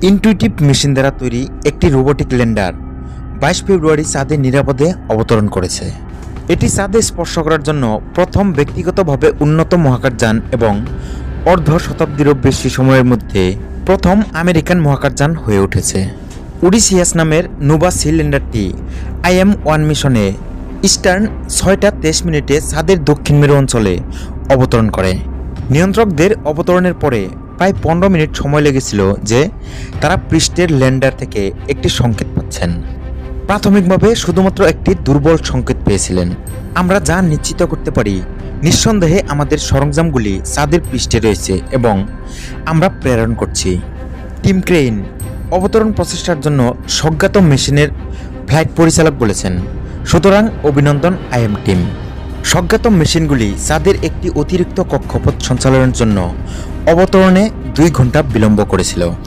Intuitive machine দ্বারা তৈরি একটি রোবোটিক ল্যান্ডার 22 ফেব্রুয়ারি চাঁদে নিরাপদে অবতরণ করেছে। এটি চাঁদে স্পর্শ করার জন্য প্রথম ব্যক্তিগতভাবে উন্নত মহাকাশযান এবং অর্ধ শতাব্দীরও বেশি সময়ের মধ্যে প্রথম আমেরিকান মহাকাশযান হয়ে উঠেছে। ওডিসিয়াস নামের নোভা সি ল্যান্ডারটি IM-1 মিশনে ইস্টার্ন 6টা 23 চাঁদের দক্ষিণ মেরু অঞ্চলে অবতরণ করে। নিয়ন্ত্রকদের অবতরণের পরে প্রায় 15 মিনিট সময় লেগেছিল যে তারা পৃষ্ঠের ল্যান্ডার থেকে একটি সংকেত পাচ্ছেন। প্রাথমিকভাবে শুধুমাত্র একটি দুর্বল সংকেত পেয়েছিলেন। আমরা যা নিশ্চিত করতে পারি, নিঃসন্দেহে আমাদের সরঞ্জামগুলি চাঁদের পৃষ্ঠে রয়েছে এবং আমরা প্রেরণ করছি। টিম ক্রেইন অবতরণ প্রচেষ্টার জন্য স্বজ্ঞাত মেশিনের ফ্লাইট পরিচালক বলেছেন, সুতরাং অভিনন্দন IM টিম। স্বজ্ঞাত মেশিনগুলি চাঁদের একটি অতিরিক্ত কক্ষপথ সঞ্চালনের জন্য অবতরণে 2 ঘন্টা বিলম্ব করেছিল।